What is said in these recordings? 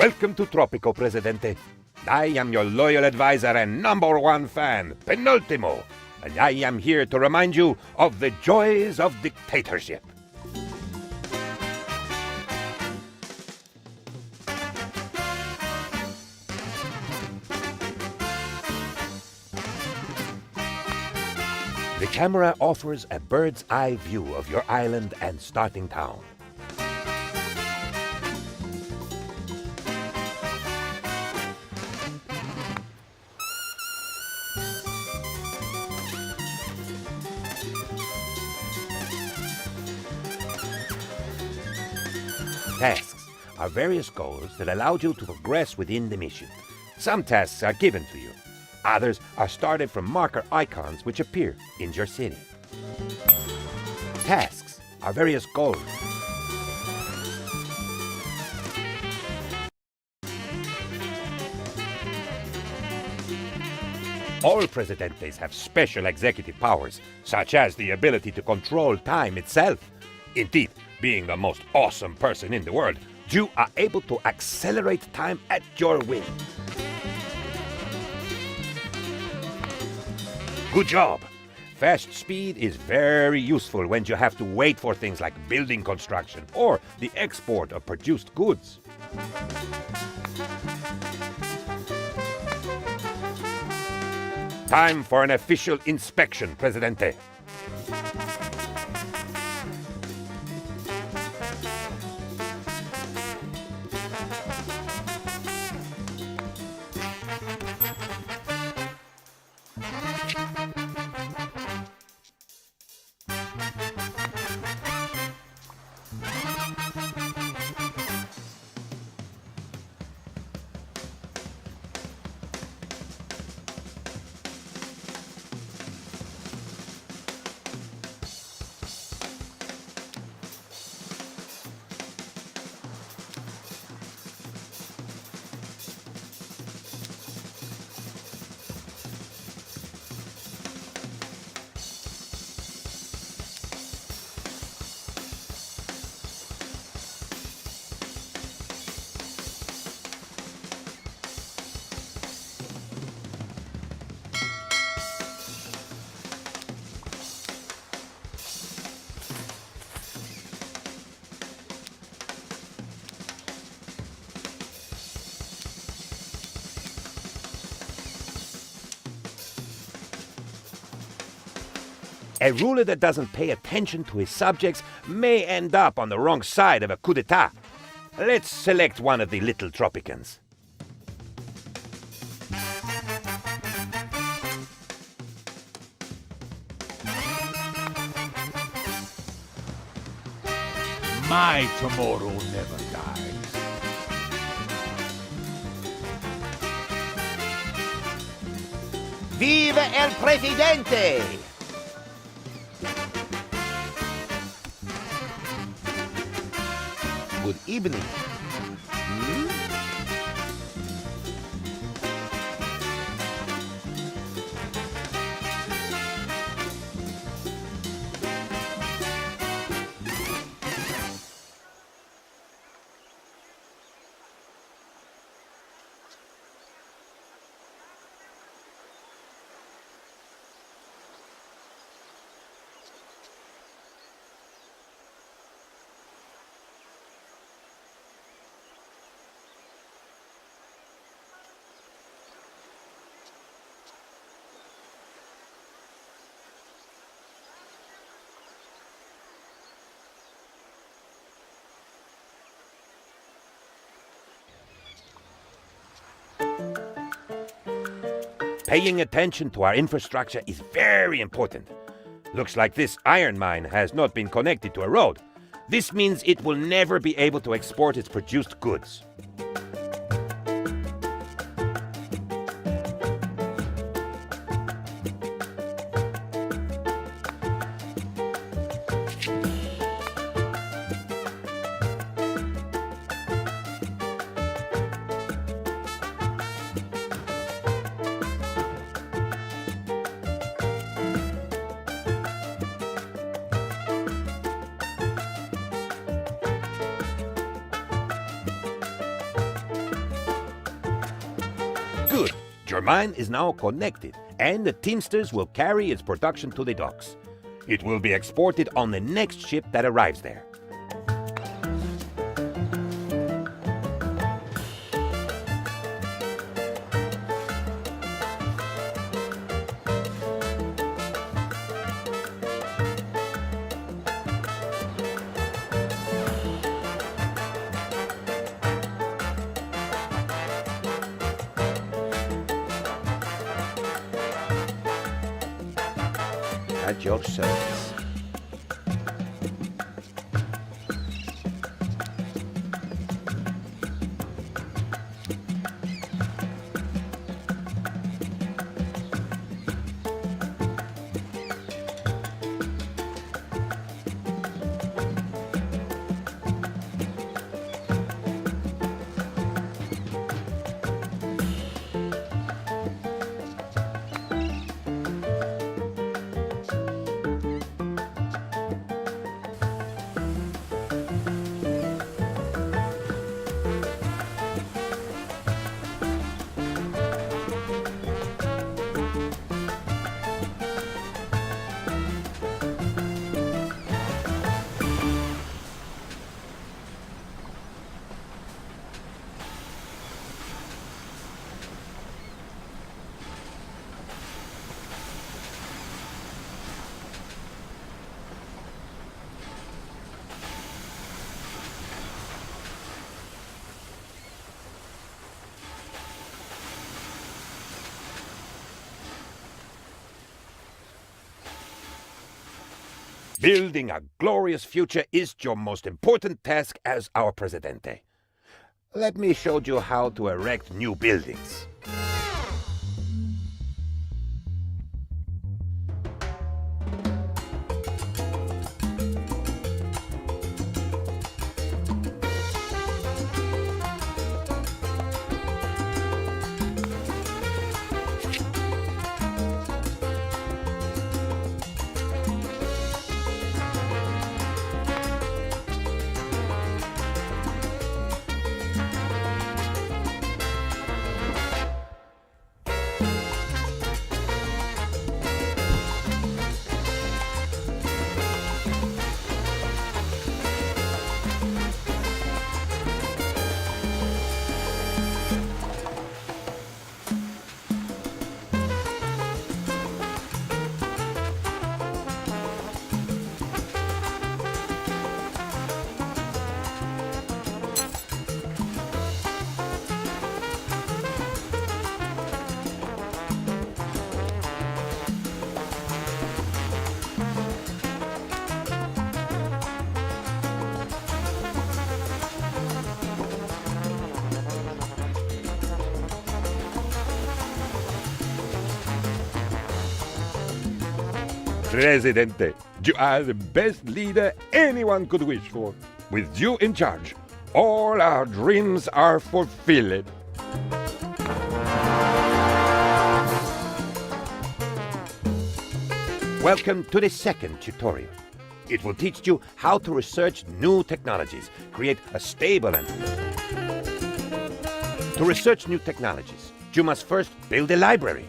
Welcome to Tropico, Presidente. I am your loyal advisor and #1 fan, Penultimo, and I am here to remind you of the joys of dictatorship. The camera offers a bird's eye view of your island and starting town. Tasks are various goals that allow you to progress within the mission. Some tasks are given to you. Others are started from marker icons which appear in your city. Tasks are various goals. All Presidentes have special executive powers, such as the ability to control time itself. Indeed, being the most awesome person in the world, you are able to accelerate time at your will. Good job! Fast speed is very useful when you have to wait for things like building construction or the export of produced goods. Time for an official inspection, Presidente. A ruler that doesn't pay attention to his subjects may end up on the wrong side of a coup d'etat. Let's select one of the little Tropicans. My tomorrow never dies. Viva el Presidente! Good evening. Paying attention to our infrastructure is very important. Looks like this iron mine has not been connected to a road. This means it will never be able to export its produced goods. Germain is now connected, and the Teamsters will carry its production to the docks. It will be exported on the next ship that arrives there. At your service. Building a glorious future is your most important task as our Presidente. Let me show you how to erect new buildings. Presidente, you are the best leader anyone could wish for. With you in charge, all our dreams are fulfilled. Welcome to the second tutorial. It will teach you how to research new technologies, create a stable and... To research new technologies, you must first build a library.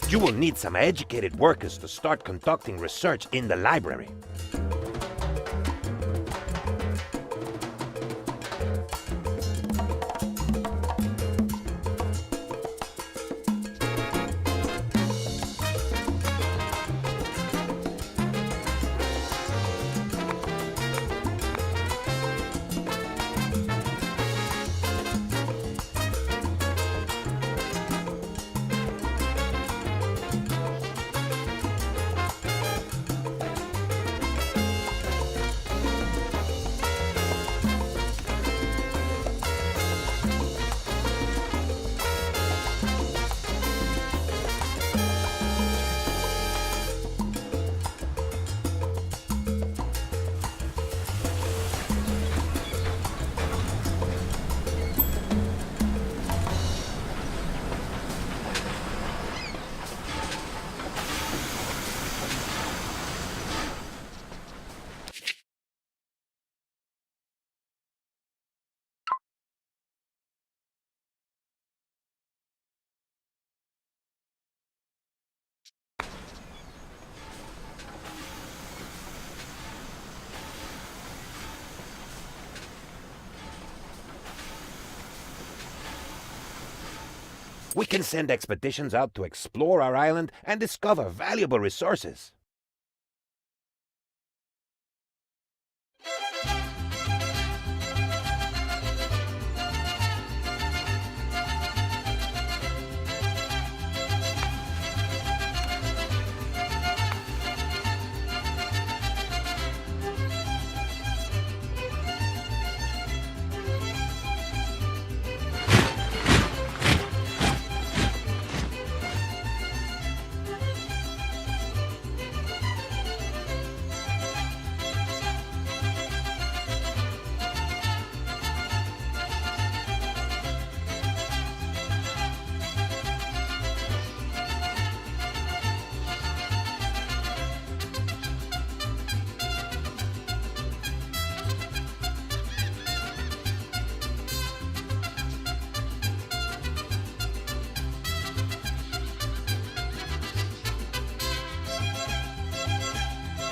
You will need some educated workers to start conducting research in the library. We can send expeditions out to explore our island and discover valuable resources.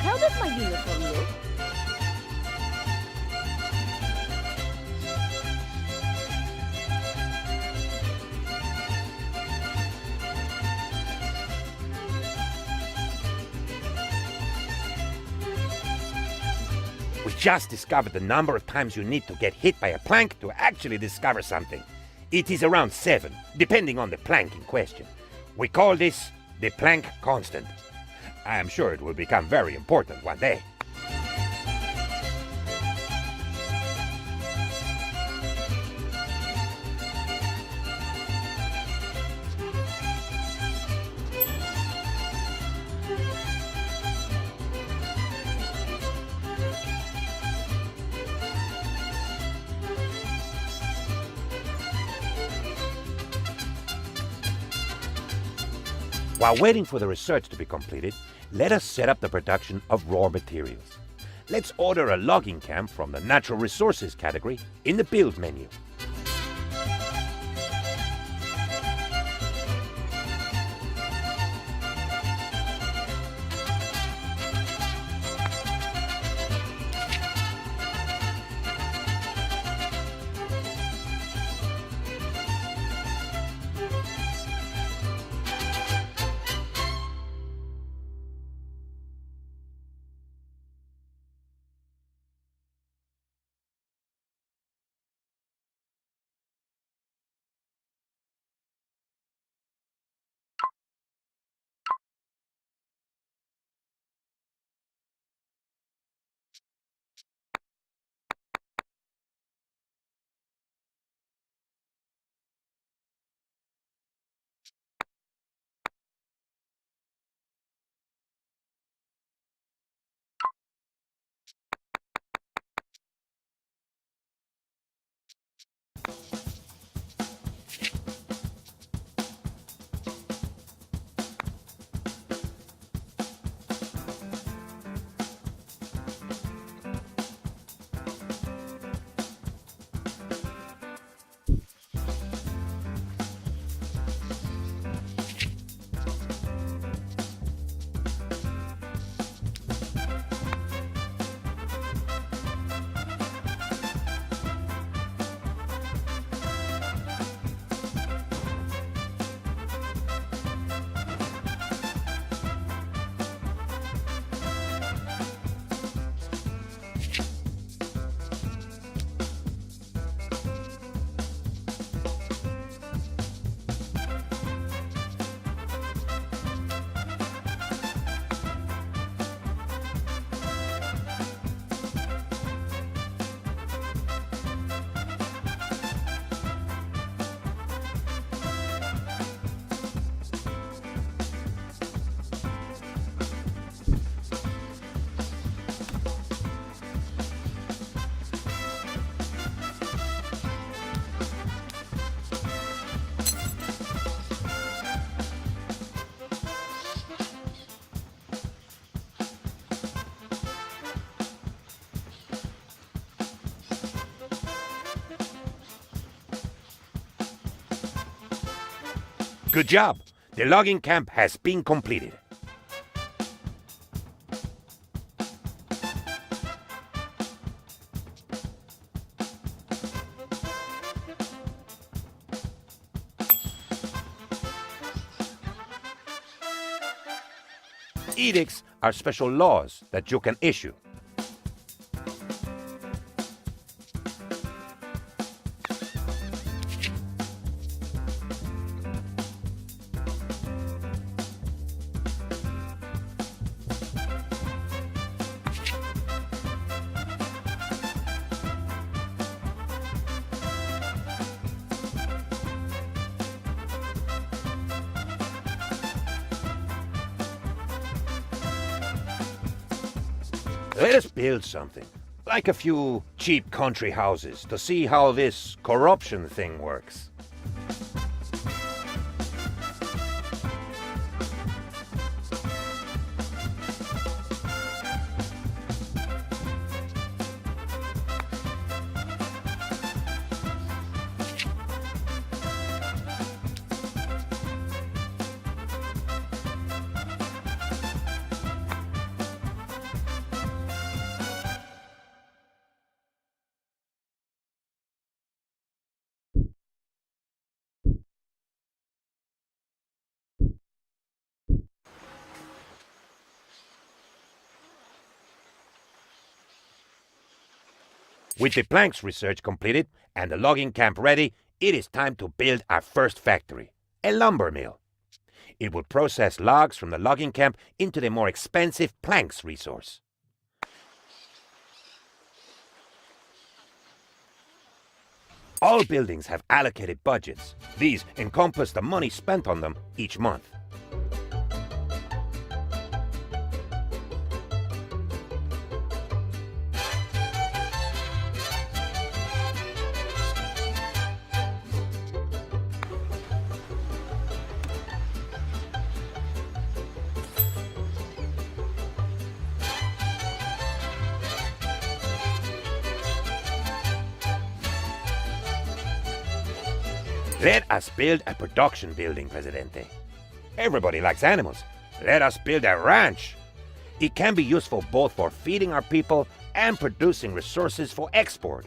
How does my uniform look? We just discovered the number of times you need to get hit by a plank to actually discover something. It is around 7, depending on the plank in question. We call this the Planck constant. I am sure it will become very important one day. While waiting for the research to be completed, let us set up the production of raw materials. Let's order a logging camp from the Natural Resources category in the Build menu. Good job! The logging camp has been completed. Edicts are special laws that you can issue. Let us build something, like a few cheap country houses, to see how this corruption thing works. With the planks research completed and the logging camp ready, it is time to build our first factory, a lumber mill. It will process logs from the logging camp into the more expensive planks resource. All buildings have allocated budgets. These encompass the money spent on them each month. Let us build a production building, Presidente. Everybody likes animals. Let us build a ranch. It can be useful both for feeding our people and producing resources for export.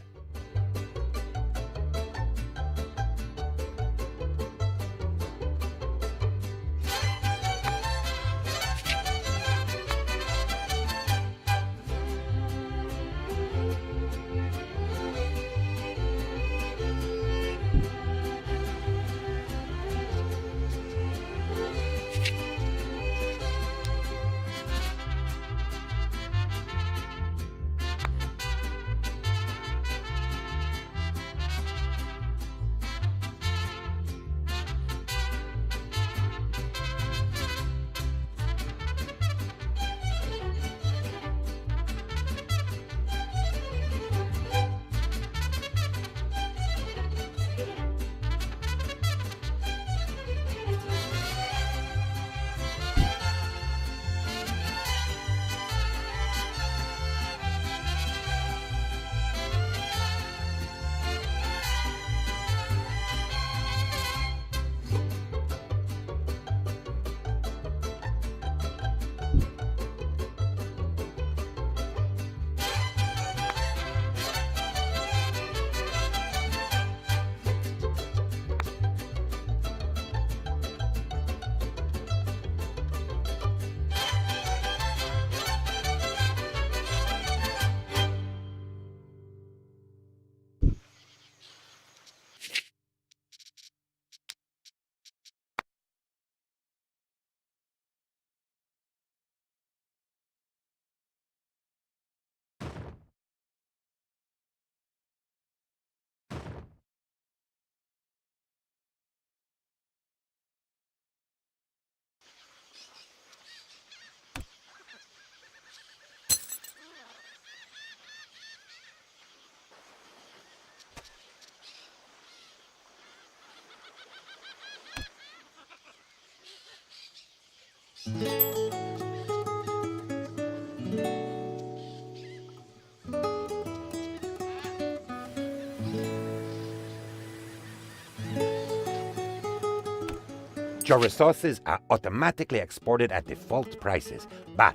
Your resources are automatically exported at default prices, but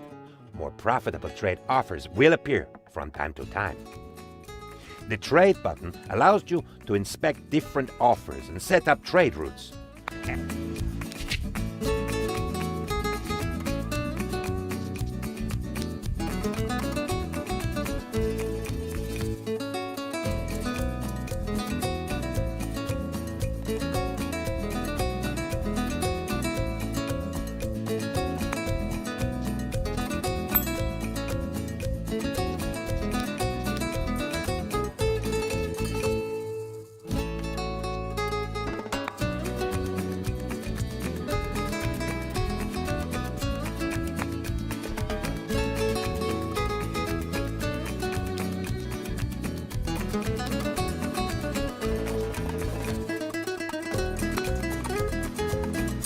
more profitable trade offers will appear from time to time. The Trade button allows you to inspect different offers and set up trade routes.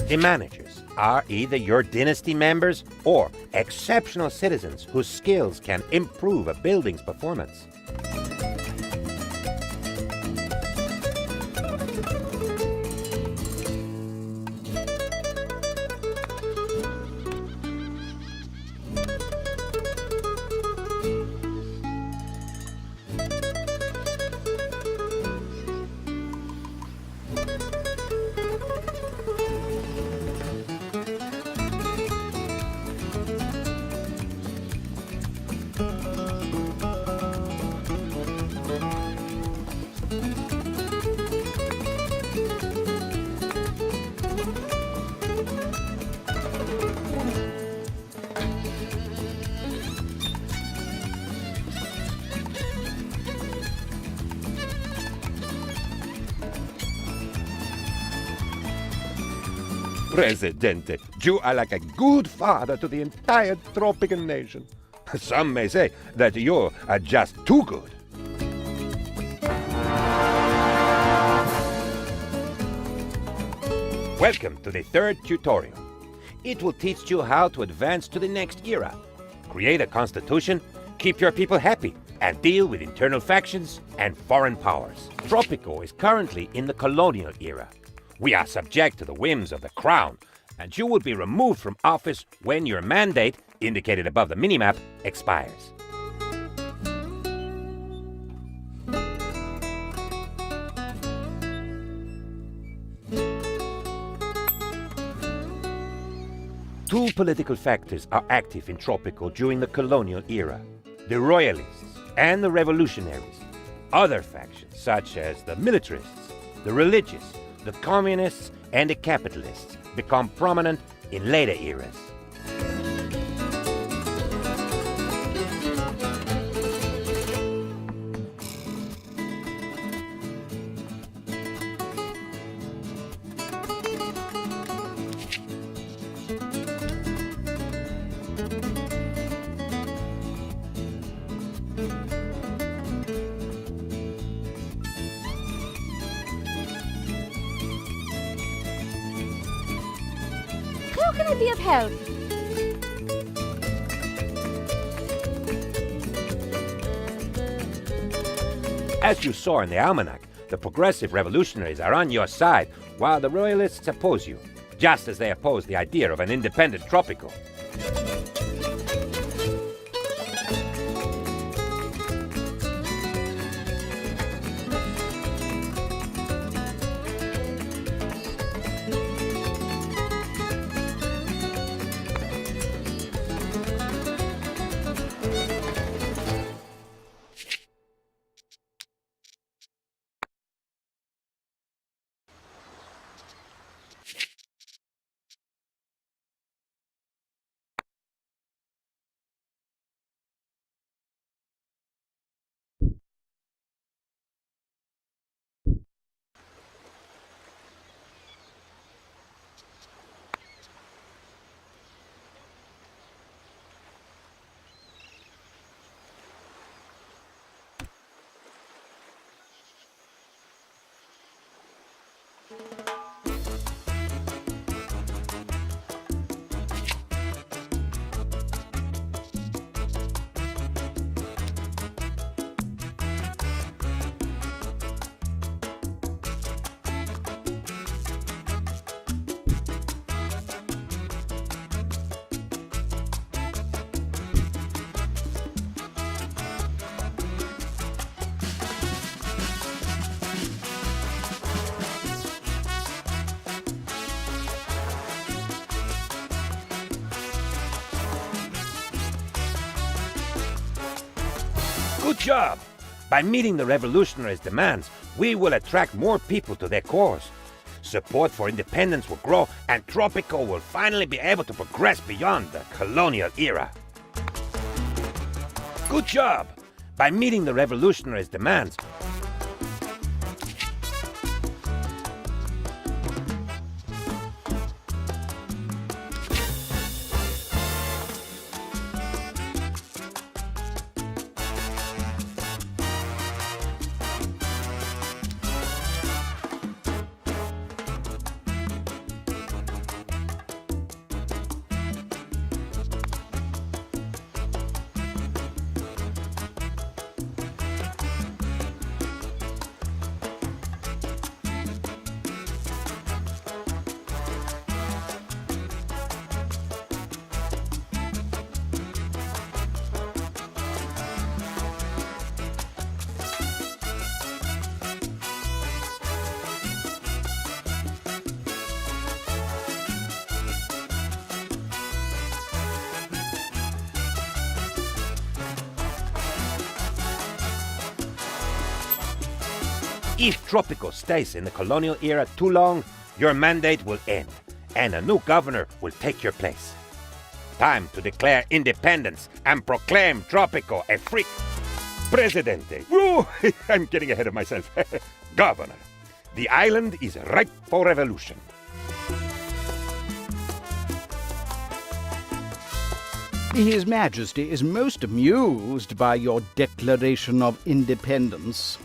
The managers are either your dynasty members or exceptional citizens whose skills can improve a building's performance. Presidente, you are like a good father to the entire Tropican nation. Some may say that you are just too good. Welcome to the third tutorial. It will teach you how to advance to the next era, create a constitution, keep your people happy, and deal with internal factions and foreign powers. Tropico is currently in the colonial era. We are subject to the whims of the crown, and you will be removed from office when your mandate, indicated above the minimap, expires. Two political factors are active in Tropico during the colonial era: the royalists and the revolutionaries. Other factions, such as the militarists, the religious, the communists, and the capitalists, become prominent in later eras. How can I be of help? As you saw in the almanac, the progressive revolutionaries are on your side, while the royalists oppose you, just as they oppose the idea of an independent Tropico. Good job! By meeting the revolutionaries' demands, we will attract more people to their cause. Support for independence will grow, and Tropico will finally be able to progress beyond the colonial era. Good job! By meeting the revolutionaries' demands, if Tropico stays in the colonial era too long, your mandate will end, and a new governor will take your place. Time to declare independence and proclaim Tropico a free Presidente. Whoa, I'm getting ahead of myself. Governor, the island is ripe for revolution. His Majesty is most amused by your declaration of independence.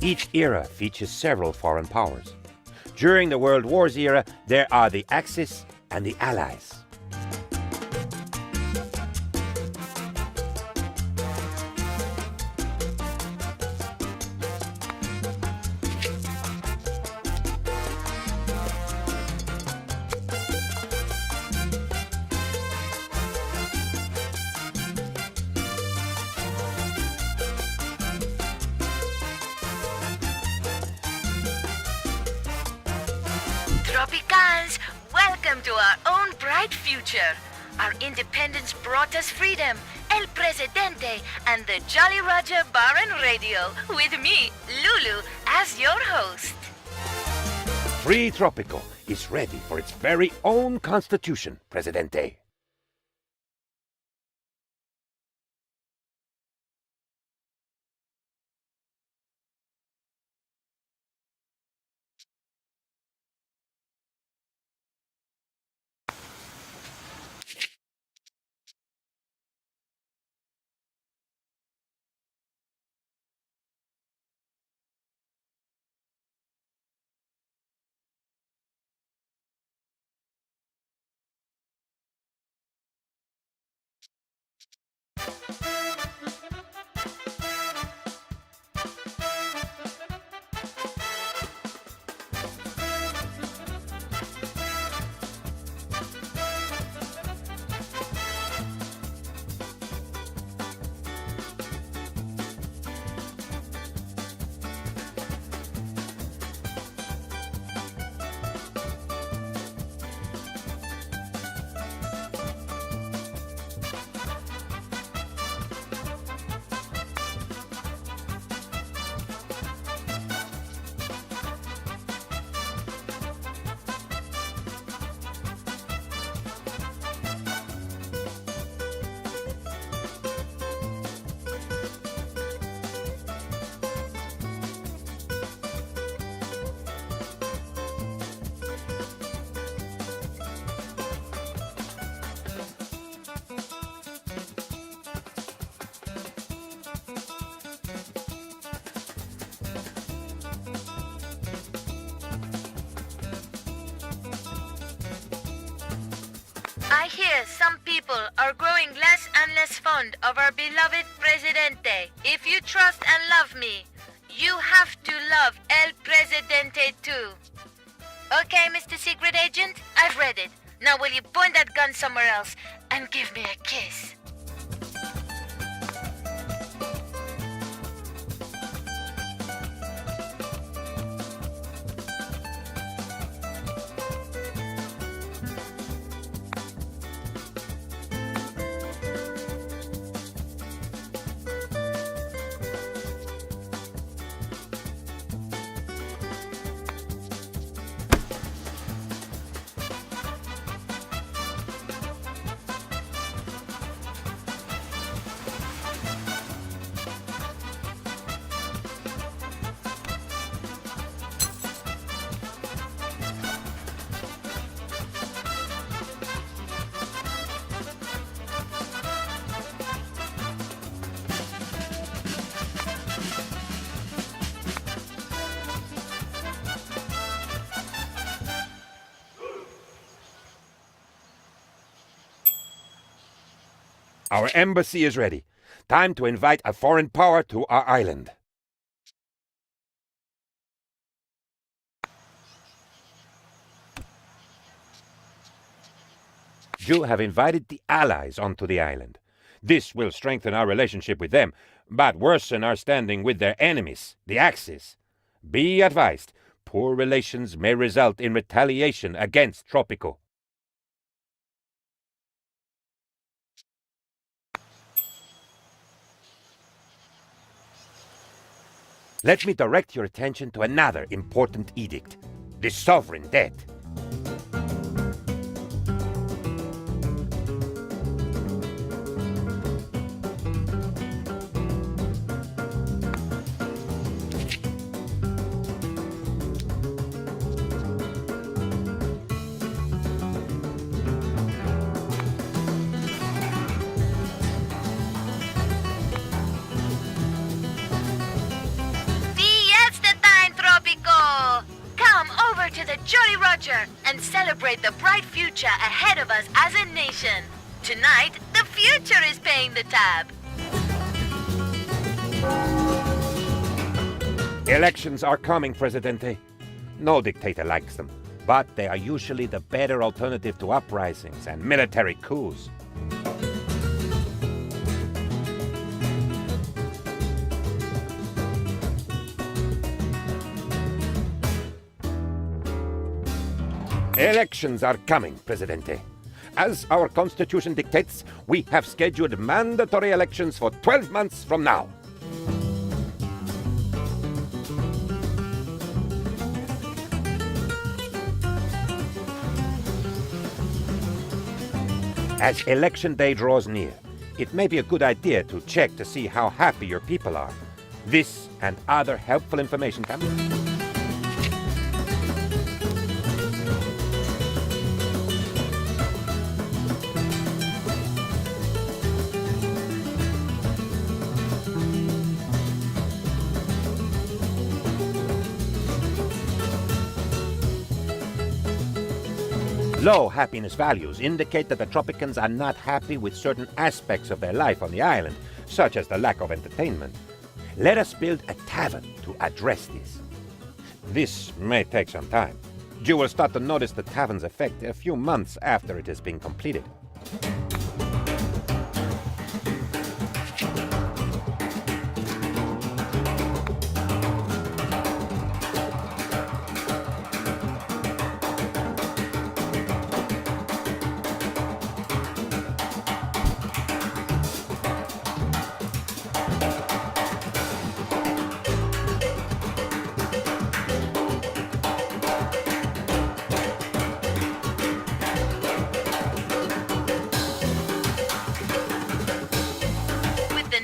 Each era features several foreign powers. During the World Wars era, there are the Axis and the Allies. Tropicans, welcome to our own bright future. Our independence brought us freedom, El Presidente, and the Jolly Roger Bar and Radio, with me, Lulu, as your host. Free Tropico is ready for its very own constitution, Presidente. I hear some people are growing less and less fond of our beloved Presidente. If you trust and love me, you have to love El Presidente too. Okay, Mr. Secret Agent, I've read it. Now will you point that gun somewhere else and give me a kiss? Our embassy is ready. Time to invite a foreign power to our island. You have invited the Allies onto the island. This will strengthen our relationship with them, but worsen our standing with their enemies, the Axis. Be advised, poor relations may result in retaliation against Tropico. Let me direct your attention to another important edict, the sovereign debt. Tropico! Come over to the Jolly Roger and celebrate the bright future ahead of us as a nation. Tonight, the future is paying the tab. Elections are coming, Presidente. No dictator likes them, but they are usually the better alternative to uprisings and military coups. Elections are coming, Presidente. As our Constitution dictates, we have scheduled mandatory elections for 12 months from now. As election day draws near, it may be a good idea to check to see how happy your people are. This and other helpful information can be... Low happiness values indicate that the Tropicans are not happy with certain aspects of their life on the island, such as the lack of entertainment. Let us build a tavern to address this. This may take some time. You will start to notice the tavern's effect a few months after it has been completed.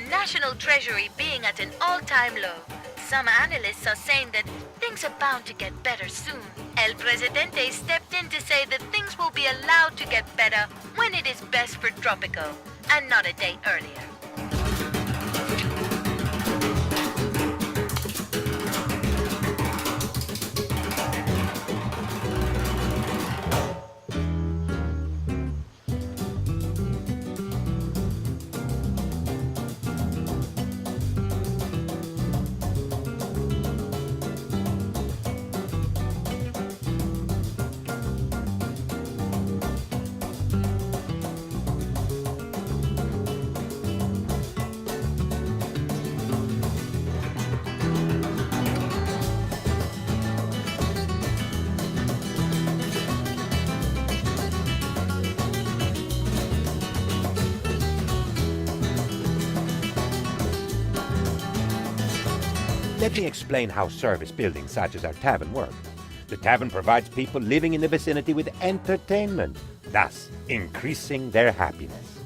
National Treasury being at an all-time low, some analysts are saying that things are bound to get better soon. El Presidente stepped in to say that things will be allowed to get better when it is best for Tropico, and not a day earlier. Let me explain how service buildings such as our tavern work. The tavern provides people living in the vicinity with entertainment, thus increasing their happiness.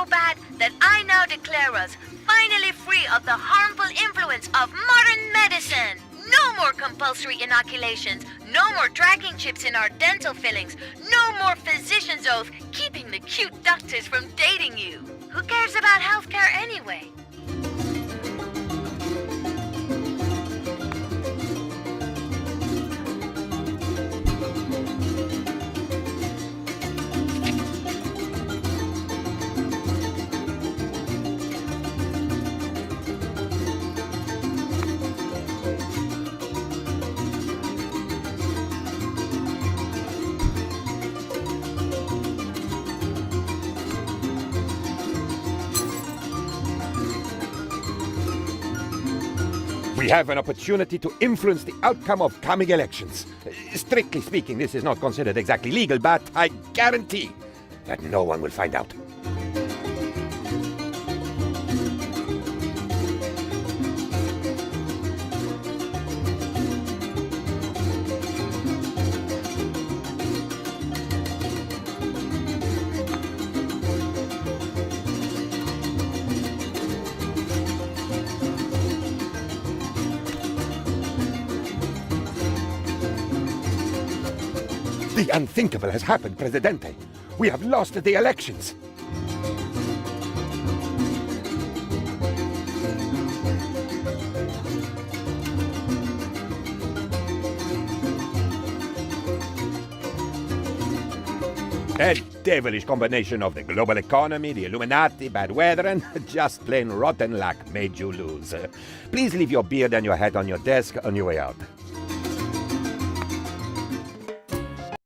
so bad that I now declare us finally free of the harmful influence of modern medicine. No more compulsory inoculations, no more tracking chips in our dental fillings, no more physician's oath keeping the cute doctors from dating you. Who cares about healthcare anyway? We have an opportunity to influence the outcome of coming elections. Strictly speaking, this is not considered exactly legal, but I guarantee that no one will find out. The unthinkable has happened, Presidente. We have lost the elections. A devilish combination of the global economy, the Illuminati, bad weather, and just plain rotten luck made you lose. Please leave your beard and your hat on your desk on your way out.